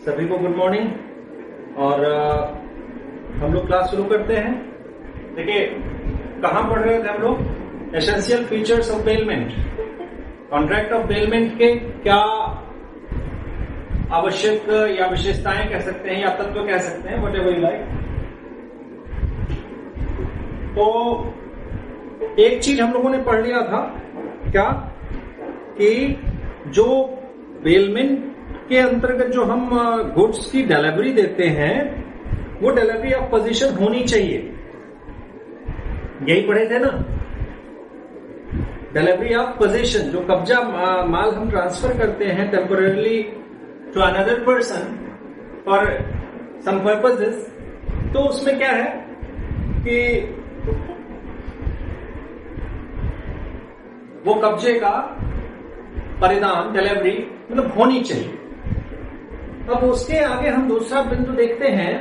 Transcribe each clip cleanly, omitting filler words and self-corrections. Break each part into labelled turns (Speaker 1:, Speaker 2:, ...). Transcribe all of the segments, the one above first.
Speaker 1: सभी को good morning. और हम लोग क्लास शुरू करते हैं। देखिए, कहां पढ़ रहे थे हम लोग? Essential features of bailment, contract of bailment के क्या आवश्यक या विशेषताएं कह सकते हैं या तत्व कह सकते हैं, व्हाटएवर यू लाइक। तो एक चीज हम लोगों ने पढ़ लिया था क्या, कि जो बेलमेंट के अंतर्गत जो हम गुड्स की डिलीवरी देते हैं वो डिलीवरी ऑफ पोजीशन होनी चाहिए। यही पढ़े थे ना, डिलीवरी ऑफ पोजीशन, जो कब्जा माल हम ट्रांसफर करते हैं temporarily to another person for some purposes, तो उसमें क्या है कि वो कब्जे का परिधान डिलीवरी मतलब होनी चाहिए। अब उसके आगे हम दूसरा बिंदु देखते हैं,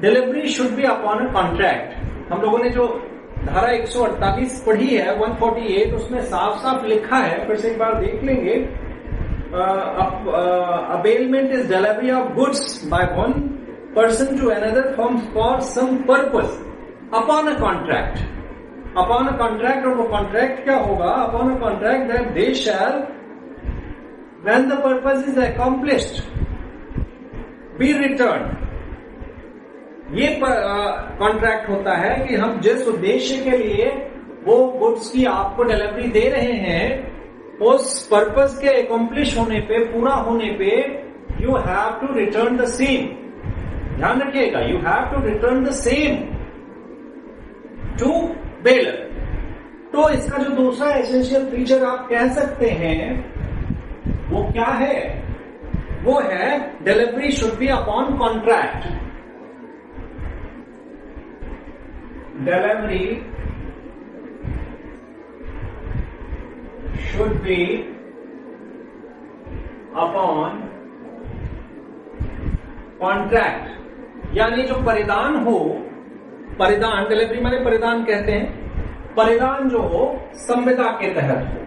Speaker 1: delivery should be upon a contract. हम लोगों ने जो धारा 148 पढ़ी है 148, उसमें साफ साफ लिखा है, फिर से एक बार देख लेंगे। A bailment is delivery of goods by one person to another for some purpose upon a contract. Upon a contract, और वो कॉन्ट्रैक्ट क्या होगा? Upon a contract that they shall when the purpose is accomplished be return. ये contract होता है कि हम जिस उद्देश्य के लिए वो गुड्स की आपको डिलीवरी दे रहे हैं, उस पर्पस के अकॉम्प्लिश होने पे, पूरा होने पे, you have to return the same. ध्यान रखिएगा, you have to return the same to bailor. तो इसका जो दूसरा एसेंशियल फीचर आप कह सकते हैं वो क्या है? वो है delivery should be upon contract. Delivery should be upon contract, यानी जो परिधान हो, परिधान, डिलीवरी माने परिधान कहते हैं, परिधान जो हो संविदा के तहत हो।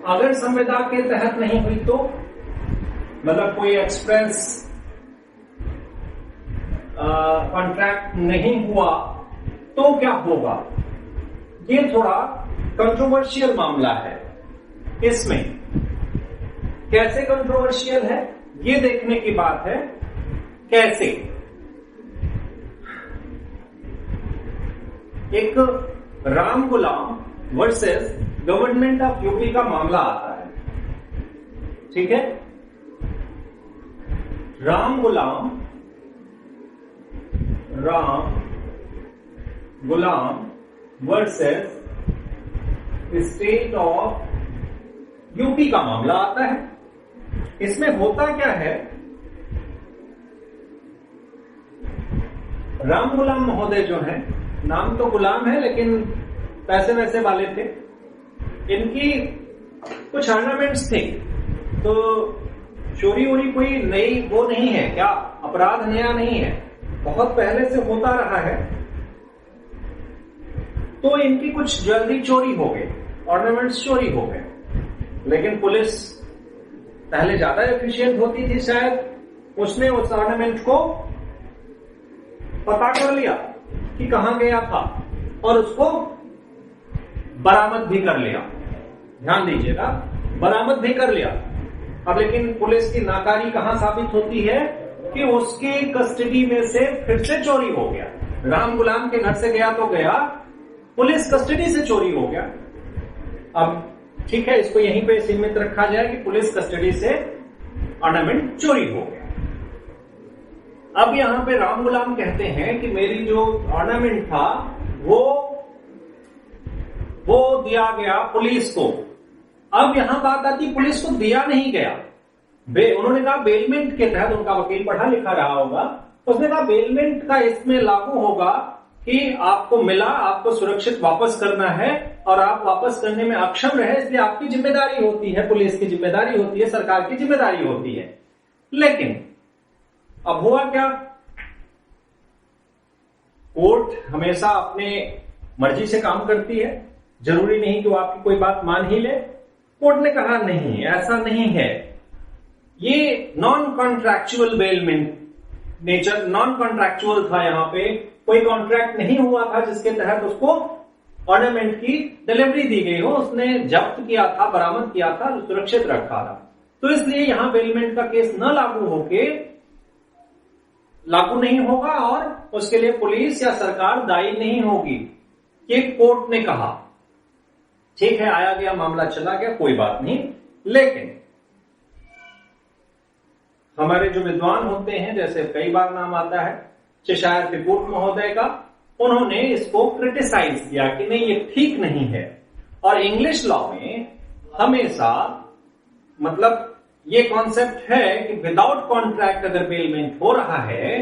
Speaker 1: अगर संविदा के तहत नहीं हुई तो मतलब कोई एक्सप्रेस कॉन्ट्रैक्ट नहीं हुआ तो क्या होगा? ये थोड़ा कंट्रोवर्शियल मामला है। इसमें कैसे कंट्रोवर्शियल है ये देखने की बात है। कैसे? एक राम गुलाम वर्सेस गवर्नमेंट ऑफ यूपी का मामला आता है, ठीक है? राम गुलाम वर्सेस स्टेट ऑफ यूपी का मामला आता है। इसमें होता क्या है, राम गुलाम महोदय जो है, नाम तो गुलाम है लेकिन पैसे वैसे वाले थे, इनकी कुछ ऑर्नामेंट्स थे, तो चोरी वोरी कोई नई वो नहीं है, क्या अपराध नया नहीं है, बहुत पहले से होता रहा है। तो इनकी कुछ ज्वेलरी चोरी हो गई, ऑर्नामेंट्स चोरी हो गए, लेकिन पुलिस पहले ज्यादा एफिशिएंट होती थी शायद, उसने उस ऑर्नामेंट को पता कर लिया कि कहां गया था और उसको बरामद भी कर लिया। ध्यान दीजिएगा, बरामद भी कर लिया। अब लेकिन पुलिस की नाकारी कहां साबित होती है कि उसके कस्टडी में से फिर से चोरी हो गया। राम गुलाम के घर से गया तो गया, पुलिस कस्टडी से चोरी हो गया। अब ठीक है, इसको यहीं पे सीमित रखा जाए कि पुलिस कस्टडी से ऑर्नामेंट चोरी हो गया। अब यहां पे राम गुलाम कहते हैं कि मेरी जो ऑर्नामेंट था वो दिया गया पुलिस को। अब यहां बात आती, पुलिस को दिया नहीं गया। उन्होंने कहा बेलमेंट के तहत, उनका वकील पढ़ा लिखा रहा होगा, उसने कहा बेलमेंट का इसमें लागू होगा कि आपको मिला, आपको सुरक्षित वापस करना है और आप वापस करने में अक्षम रहे, इसलिए आपकी जिम्मेदारी होती है, पुलिस की जिम्मेदारी होती है, सरकार की जिम्मेदारी होती है। लेकिन अब हुआ क्या? कोर्ट हमेशा अपने मर्जी से काम करती है, जरूरी नहीं कि वो आपकी कोई बात मान ही ले। कोर्ट ने कहा नहीं, ऐसा नहीं है, ये non contractual bailment nature, non contractual था। यहाँ पे कोई कॉन्ट्रैक्ट नहीं हुआ था जिसके तहत उसको ऑर्नामेंट की डिलीवरी दी गई हो, उसने जब्त किया था, बरामद किया था, सुरक्षित रखा था। तो इसलिए यहां बेलमेंट का केस न लागू नहीं होगा और उसके लिए पुलिस या सरकार दायी नहीं होगी, ये कोर्ट ने कहा। ठीक है, आया गया मामला चला गया, कोई बात नहीं। लेकिन हमारे जो विद्वान होते हैं, जैसे कई बार नाम आता है चेशायर त्रिपुट महोदय का, उन्होंने इसको क्रिटिसाइज किया कि नहीं, ये ठीक नहीं है। और इंग्लिश लॉ में हमेशा मतलब ये कॉन्सेप्ट है कि विदाउट कॉन्ट्रैक्ट अगर बेलमेंट हो रहा है,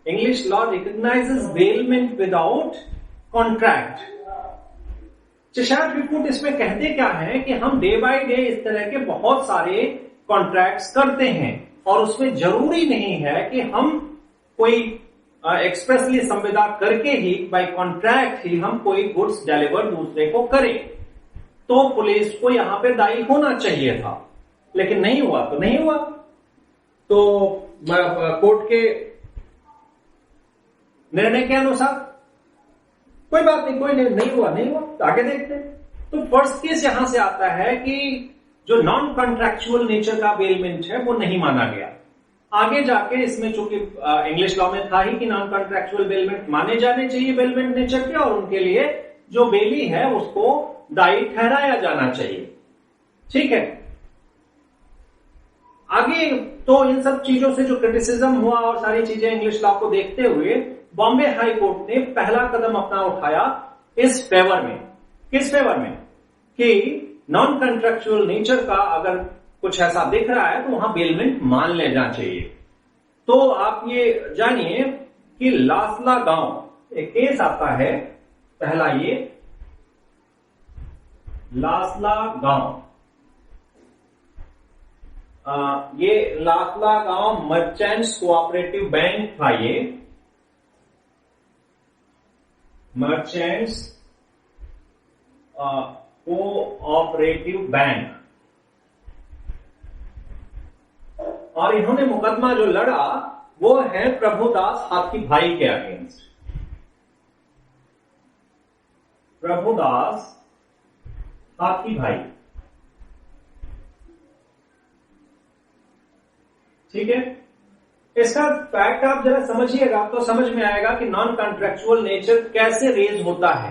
Speaker 1: English law recognises bailment without contract. Cheshire त्रिपुट इसमें कहते क्या है कि हम डे बाय डे इस तरह के बहुत सारे कॉन्ट्रैक्ट्स करते हैं और उसमें जरूरी नहीं है कि हम कोई एक्सप्रेसली संविदा करके ही बाय कॉन्ट्रैक्ट ही हम कोई गुड्स डिलीवर दूसरे को करें। तो पुलिस को यहां पे दायी होना चाहिए था, लेकिन नहीं हुआ तो नहीं हुआ। तो कोर्ट के निर्णय के अनुसार कोई बात नहीं, कोई नहीं हुआ, तो आगे देखते हैं। तो फर्स्ट केस यहां से आता है कि जो नॉन कॉन्ट्रैक्चुअल नेचर का बेलमेंट है वो नहीं माना गया। आगे जाके इसमें चूंकि इंग्लिश लॉ में था ही कि नॉन कॉन्ट्रैक्चुअल बेलमेंट माने जाने चाहिए बेलमेंट नेचर के, और उनके लिए जो बेली है उसको दायी ठहराया जाना चाहिए। ठीक है, आगे तो इन सब चीजों से जो क्रिटिसिज्म हुआ और सारी चीजें इंग्लिश लॉ को देखते हुए बॉम्बे हाई कोर्ट ने पहला कदम अपना उठाया इस फेवर में। किस फेवर में? कि नॉन कॉन्ट्रैक्चुअल नेचर का अगर कुछ ऐसा दिख रहा है तो वहां बेलमेंट मान लेना चाहिए। तो आप ये जानिए कि लासला गांव एक केस आता है, पहला ये लासला गांव, ये लासला गांव मर्चेंट्स कोऑपरेटिव बैंक था। ये मर्चेंट्स कोऑपरेटिव बैंक, और इन्होंने मुकदमा जो लड़ा वो है प्रभुदास हाथी भाई के अगेंस्ट। प्रभुदास हाथी भाई, ठीक है। इसका फैक्ट आप जरा समझिएगा तो समझ में आएगा कि नॉन कॉन्ट्रैक्चुअल नेचर कैसे रेज होता है।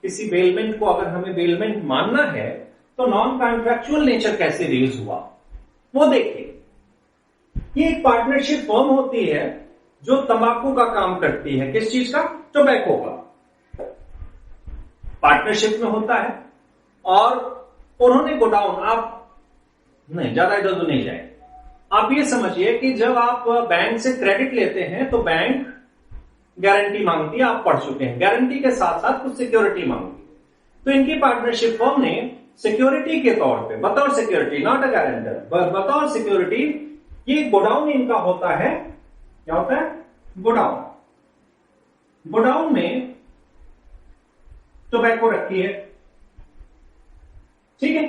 Speaker 1: किसी बेलमेंट को अगर हमें बेलमेंट मानना है तो नॉन कॉन्ट्रैक्चुअल नेचर कैसे रेज हुआ वो देखिए। ये एक पार्टनरशिप फर्म होती है जो तंबाकू का काम करती है। किस चीज का? टोबैको का। पार्टनरशिप में होता है और उन्होंने गोडाउन, आप नहीं ज्यादा इधर उधर नहीं जाए, आप ये समझिए कि जब आप बैंक से क्रेडिट लेते हैं तो बैंक गारंटी मांगती है, आप पढ़ चुके हैं। गारंटी के साथ साथ कुछ सिक्योरिटी मांगती है। तो इनकी पार्टनरशिप फर्म ने सिक्योरिटी के तौर पे, बतौर सिक्योरिटी, नॉट अ गारंटर, बतौर सिक्योरिटी ये गोडाउन इनका होता है। क्या होता है? गोडाउन। गोडाउन में टोबैको रखी है, ठीक है।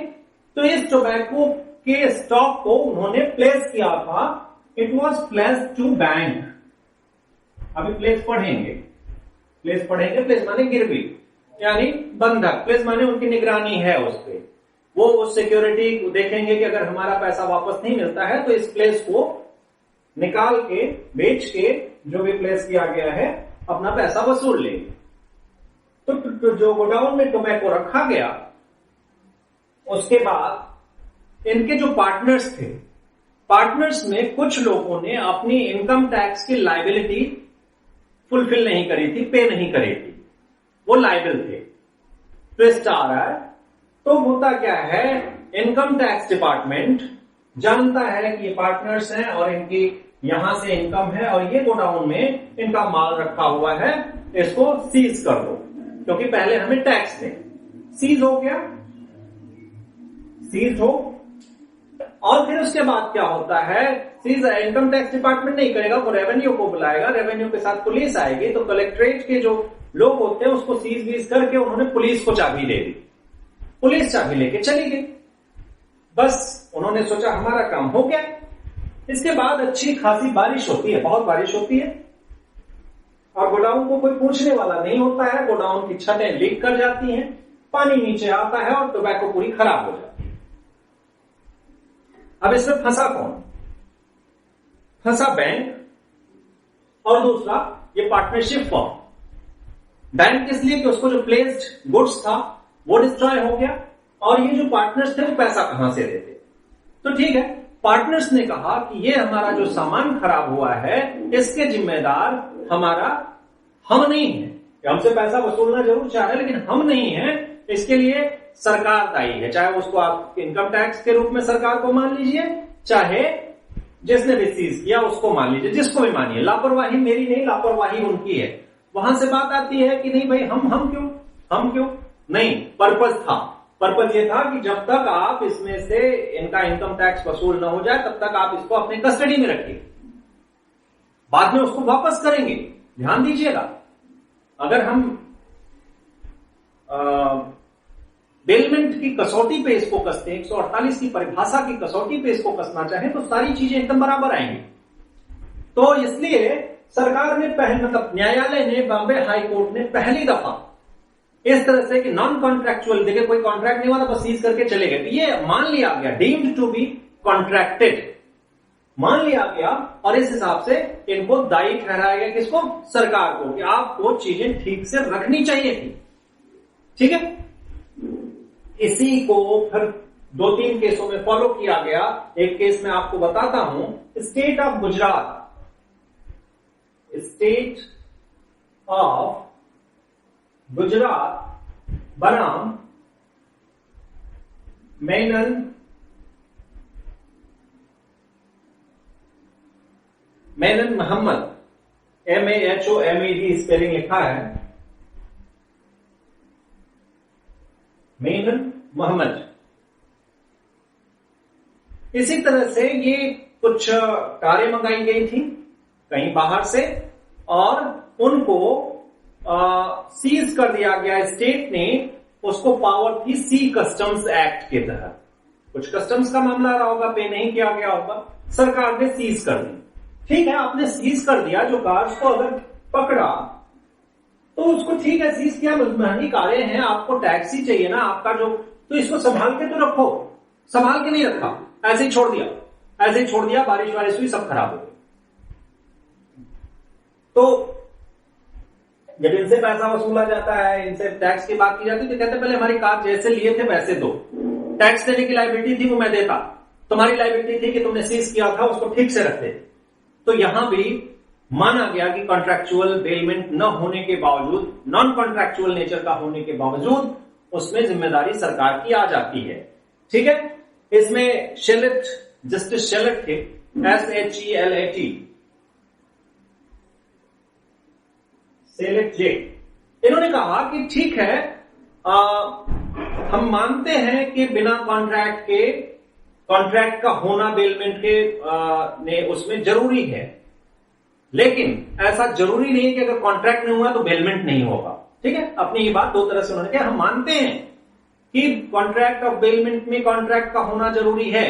Speaker 1: तो इस टोबैको के स्टॉक को उन्होंने प्लेस किया था। It was pledge to bank. अभी प्लेस पढ़ेंगे, प्लेस पढ़ेंगे। प्लेस माने गिरवी, यानी बंधक। प्लेस माने उनकी निगरानी है उस पर। वो उस सिक्योरिटी को देखेंगे कि अगर हमारा पैसा वापस नहीं मिलता है तो इस प्लेस को निकाल के, बेच के, जो भी प्लेस किया गया है, अपना पैसा वसूल लेंगे। तो जो गोडाउन में टोबैको रखा गया, उसके बाद इनके जो पार्टनर्स थे, पार्टनर्स में कुछ लोगों ने अपनी इनकम टैक्स की लायबिलिटी फुलफिल नहीं करी थी, पे नहीं करी थी, वो लायबल थे। ट्विस्ट आ रहा है। तो होता क्या है, इनकम टैक्स डिपार्टमेंट जानता है कि ये पार्टनर्स हैं और इनकी यहां से इनकम है और ये गोडाउन में इनका माल रखा हुआ है, इसको सीज कर दो, क्योंकि पहले हमें टैक्स थे। सीज हो गया, सीज हो, और फिर उसके बाद क्या होता है, सीज इनकम टैक्स डिपार्टमेंट नहीं करेगा, वो रेवेन्यू को बुलाएगा, रेवेन्यू के साथ पुलिस आएगी। तो कलेक्ट्रेट के जो लोग होते हैं उसको सीज वीज करके उन्होंने पुलिस को चाबी दे दी। पुलिस चाबी लेके चली गई। बस उन्होंने सोचा हमारा काम हो गया। इसके बाद अच्छी खासी बारिश होती है, बहुत बारिश होती है, और गोडाउन को कोई पूछने वाला नहीं होता है। गोडाउन की छतें लीक कर जाती हैं, पानी नीचे आता है और टोबैको पूरी खराब हो जाती है। अब इसमें फंसा कौन? फंसा बैंक, और दूसरा ये पार्टनरशिप फॉर्म। बैंक इसलिए कि उसको जो प्लेस्ड गुड्स था वो डिस्ट्रॉय हो गया, और ये जो पार्टनर्स थे वो पैसा कहां से देते? तो ठीक है, पार्टनर्स ने कहा कि ये हमारा जो सामान खराब हुआ है इसके जिम्मेदार हम नहीं है, हमसे पैसा वसूलना जरूर चाहे लेकिन हम नहीं है, इसके लिए सरकार दायी है। चाहे उसको आप इनकम टैक्स के रूप में सरकार को मान लीजिए, चाहे जिसने भी सीज किया उसको मान लीजिए, जिसको भी मानिए। लापरवाही मेरी नहीं, लापरवाही उनकी है। वहां से बात आती है कि नहीं भाई हम क्यों नहीं, पर्पज था। पर्पज ये था कि जब तक आप इसमें से इनका इनकम टैक्स वसूल न हो जाए तब तक आप इसको अपने कस्टडी में रखिए, बाद में उसको वापस करेंगे। ध्यान दीजिएगा, अगर हम बेलमेंट की कसौटी पे इसको कसते हैं, 148 की परिभाषा की कसौटी पे इसको कसना चाहें तो सारी चीजें एकदम बराबर आएंगी। तो इसलिए सरकार ने मतलब न्यायालय ने, बॉम्बे हाई कोर्ट ने पहली दफा इस तरह से कि नॉन कॉन्ट्रैक्चुअल, देखिए कोई कॉन्ट्रैक्ट नहीं हुआ था, बस सीज करके चले गए, तो ये मान लिया गया, डीम्ड टू बी कॉन्ट्रैक्टेड मान लिया गया, और इस हिसाब से इनको दायी ठहराया गया, किसको? सरकार को, कि आपको चीजें ठीक से रखनी चाहिए थी। ठीक है, इसी को फिर 2-3 केसों में फॉलो किया गया। एक केस में आपको बताता हूं, state of Gujarat, state of Gujarat बनाम मेनन मोहम्मद, MAHOMED स्पेलिंग लिखा है, मेनन मोहम्मद। इसी तरह से ये कुछ कारें मंगाई गई थी कहीं बाहर से, और उनको सीज कर दिया गया। स्टेट ने उसको पावर थी सी कस्टम्स एक्ट के तहत, कुछ कस्टम्स का मामला रहा होगा, पे नहीं किया गया होगा, सरकार ने सीज कर दी। ठीक है, आपने सीज कर दिया, जो कार्स को अगर पकड़ा तो उसको ठीक है, सीज किया, महंगी कारें हैं, आपको टैक्स ही चाहिए ना आपका जो, तो इसको संभाल के तो रखो। संभाल के नहीं रखा, ऐसे ही छोड़ दिया, बारिश हुई, सब खराब हो गई। तो जब इनसे पैसा वसूला जाता है, इनसे टैक्स की बात की जाती है, तो कहते पहले हमारी कार जैसे लिए थे वैसे दो, टैक्स देने की लायबिलिटी थी वो मैं देता, तुम्हारी लायबिलिटी थी कि तुमने सीज किया था उसको ठीक से रखते। तो यहां भी माना गया कि कॉन्ट्रैक्चुअल बेलमेंट न होने के बावजूद, नॉन कॉन्ट्रैक्चुअल नेचर का होने के बावजूद उसमें जिम्मेदारी सरकार की आ जाती है। ठीक है, इसमें शेलेट, जस्टिस शेलेट थे, SHELAT, शेलेट जे, इन्होंने कहा कि ठीक है, हम मानते हैं कि बिना कॉन्ट्रैक्ट के, कॉन्ट्रैक्ट का होना बेलमेंट के ने उसमें जरूरी है, लेकिन ऐसा जरूरी नहीं कि अगर कॉन्ट्रैक्ट नहीं हुआ तो बेलमेंट नहीं होगा। ठीक है, अपनी ये बात दो तरह से उन्होंने कहा, हम मानते हैं कि कॉन्ट्रैक्ट ऑफ बेलमेंट में कॉन्ट्रैक्ट का होना जरूरी है,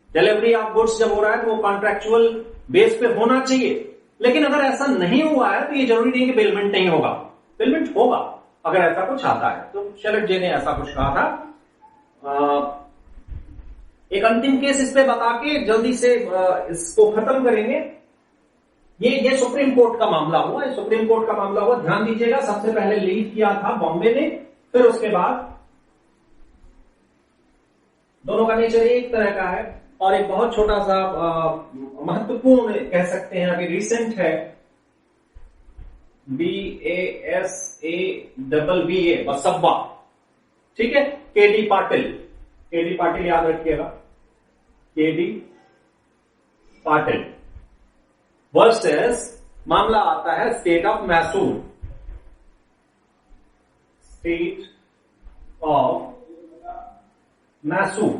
Speaker 1: डिलीवरी ऑफ गुड्स जब हो रहा है तो वो कॉन्ट्रैक्चुअल बेस पे होना चाहिए, लेकिन अगर ऐसा नहीं हुआ है तो ये जरूरी नहीं कि बेलमेंट नहीं होगा, बेलमेंट होगा अगर ऐसा कुछ आता है। तो शेलेट जे ने ऐसा कुछ कहा था। एक अंतिम केस इस पे बता के जल्दी से इसको खत्म करेंगे। ये सुप्रीम कोर्ट का मामला हुआ, सुप्रीम कोर्ट का मामला हुआ, ध्यान दीजिएगा। सबसे पहले लीड किया था बॉम्बे ने, फिर उसके बाद दोनों का नेचर एक तरह का है, और एक बहुत छोटा सा महत्वपूर्ण कह सकते हैं, अभी रिसेंट है, BASABBA, बसब्बा। ठीक है, KD पाटिल याद रखिएगा, KD पाटिल वर्सेस मामला आता है state of Mysore, state of Mysore,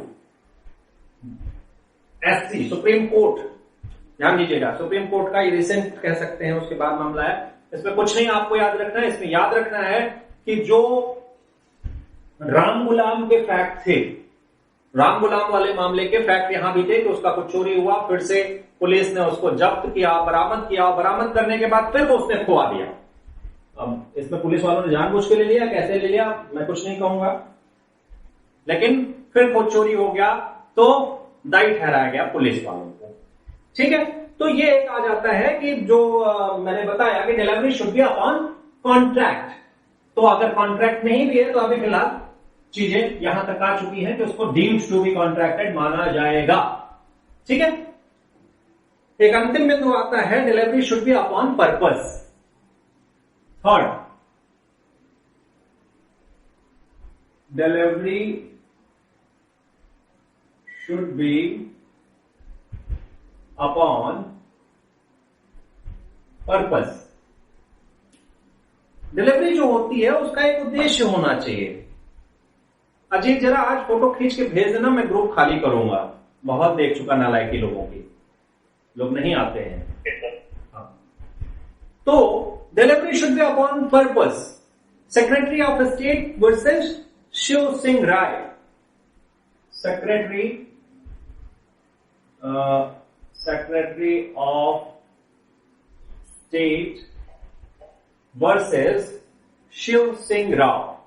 Speaker 1: SC, supreme court. ध्यान दीजिएगा, सुप्रीम कोर्ट का ये रिसेंट कह सकते हैं, उसके बाद मामला है। इसमें कुछ नहीं आपको याद रखना है, इसमें याद रखना है कि जो राम गुलाम के फैक्ट थे, राम गुलाम वाले मामले के फैक्ट यहां भी थे कि उसका कुछ चोरी हुआ, फिर से पुलिस ने उसको जब्त किया, बरामद किया, बरामद करने के बाद फिर वो उसने खुआ दिया। अब इसमें पुलिस वालों ने जानबूझ के ले लिया, कैसे ले लिया मैं कुछ नहीं कहूंगा, लेकिन फिर वो चोरी हो गया तो दायी ठहराया गया पुलिस वालों को। ठीक है, तो ये एक आ जाता है कि जो मैंने बताया कि delivery should be upon contract. तो अगर कॉन्ट्रैक्ट नहीं भी है तो अभी फिलहाल चीजें यहां तक आ चुकी हैं कि उसको डीम्ड टू बी कॉन्ट्रैक्टेड माना जाएगा। ठीक है, एक अंतिम बिंदु आता है delivery should be upon purpose. Third, delivery should be upon purpose. Delivery जो होती है उसका एक उद्देश्य होना चाहिए। अजीत जरा आज फोटो खींच के भेज देना, मैं ग्रुप खाली करूंगा, बहुत देख चुका नालायकी लोगों की, लोग नहीं आते हैं। हाँ। तो delivery should be upon purpose. Secretary of state versus Shiv Singh Rai. Secretary of state versus Shiv Singh Rao.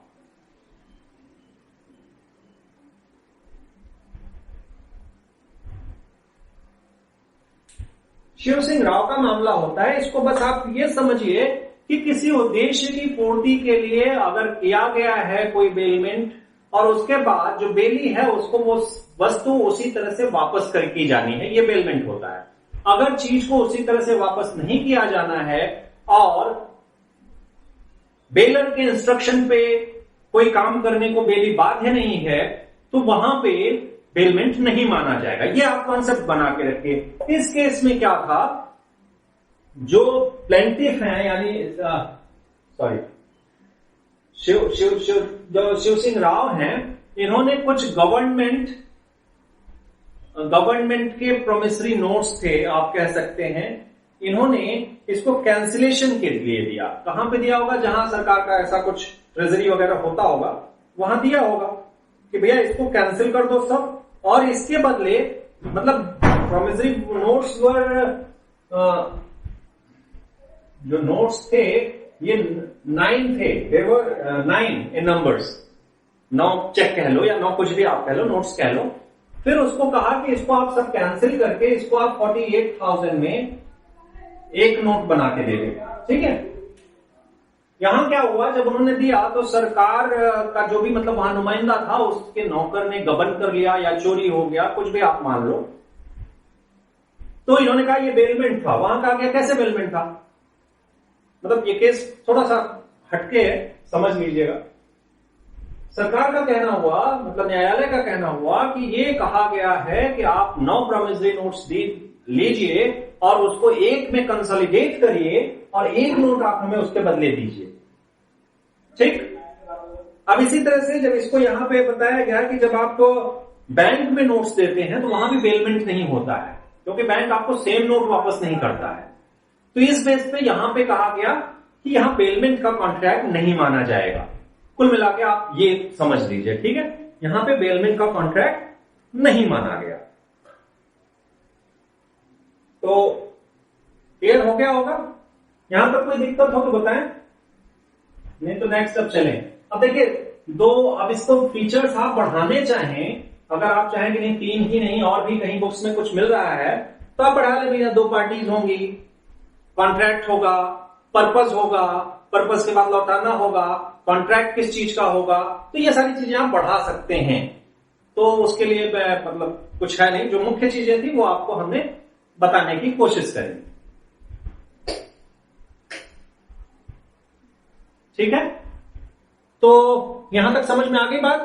Speaker 1: Shiv Singh Rao का मामला होता है। इसको बस आप ये समझिए कि किसी उद्देश्य की पूर्ति के लिए अगर किया गया है कोई बेलमेंट और उसके बाद जो बेली है उसको वो वस्तु उसी तरह से वापस कर की जानी है, ये बेलमेंट होता है। अगर चीज को उसी तरह से वापस नहीं किया जाना है और बेलर के इंस्ट्रक्शन पे कोई काम करने को बेली बाध्य नहीं है तो वहां पे बेलमेंट नहीं माना जाएगा। ये आप कॉन्सेप्ट बना के रखिए। इस केस में क्या था, जो प्लेंटिफ हैं यानी सॉरी जो शिव सिंह राव हैं, इन्होंने कुछ गवर्नमेंट के प्रोमिसरी नोट्स थे आप कह सकते हैं, इन्होंने इसको कैंसिलेशन के लिए दिया। कहां पे दिया होगा, जहां सरकार का ऐसा कुछ ट्रेजरी वगैरह होता होगा वहां दिया होगा कि भैया इसको कैंसिल कर दो सब, और इसके बदले मतलब प्रोमिसरी नोट्स वर जो नोट्स थे ये 9 थे, there were 9 in numbers, 9 check कह लो या 9 कुछ भी आप कह लो, नोट्स कह लो। फिर उसको कहा कि इसको आप सब कैंसिल करके इसको आप 48,000 में एक नोट बना के दे दें। ठीक है, यहां क्या हुआ, जब उन्होंने दिया तो सरकार का जो भी मतलब वहां नुमाइंदा था उसके नौकर ने गबन कर लिया या चोरी हो गया, कुछ भी आप मान लो, तो इन्होंने कहा ये बेलमेंट था। वहां कहा गया कैसे बेलमेंट था, मतलब ये केस थोड़ा सा हटके है, समझ लीजिएगा। सरकार का कहना हुआ, मतलब न्यायालय का कहना हुआ कि ये कहा गया है कि आप 9 प्रोमिसरी नोट्स लीजिए और उसको एक में कंसोलिडेट करिए और एक नोट आप हमें उसके बदले दीजिए। ठीक, अब इसी तरह से जब इसको यहां पे बताया गया कि जब आपको बैंक में नोट्स देते हैं तो वहां भी बेलमेंट नहीं होता है, क्योंकि बैंक आपको सेम नोट वापस नहीं करता है। तो इस बेस पे यहां पे कहा गया कि यहां बेलमेंट का कॉन्ट्रैक्ट नहीं माना जाएगा। कुल मिला के आप ये समझ लीजिए, ठीक है, यहां पे बेलमेंट का कॉन्ट्रैक्ट नहीं माना गया। तो क्लियर हो गया होगा, यहां तक कोई दिक्कत हो तो बताएं, नहीं तो नेक्स्ट अब चलें। अब देखिए अब इसको फीचर्स आप बढ़ाने चाहें, अगर आप चाहें कि नहीं 3 ही नहीं और भी कहीं बुक्स में कुछ मिल रहा है तो आप बढ़ा ले भैया, 2 पार्टीज होंगी, कॉन्ट्रैक्ट होगा, पर्पस होगा, पर्पस के बाद लौटाना होगा, कॉन्ट्रैक्ट किस चीज का होगा, तो ये सारी चीजें आप बढ़ा सकते हैं। तो उसके लिए मतलब कुछ है नहीं, जो मुख्य चीजें थी वो आपको हमने बताने की कोशिश करी। ठीक है, तो यहां तक समझ में आ गई बात।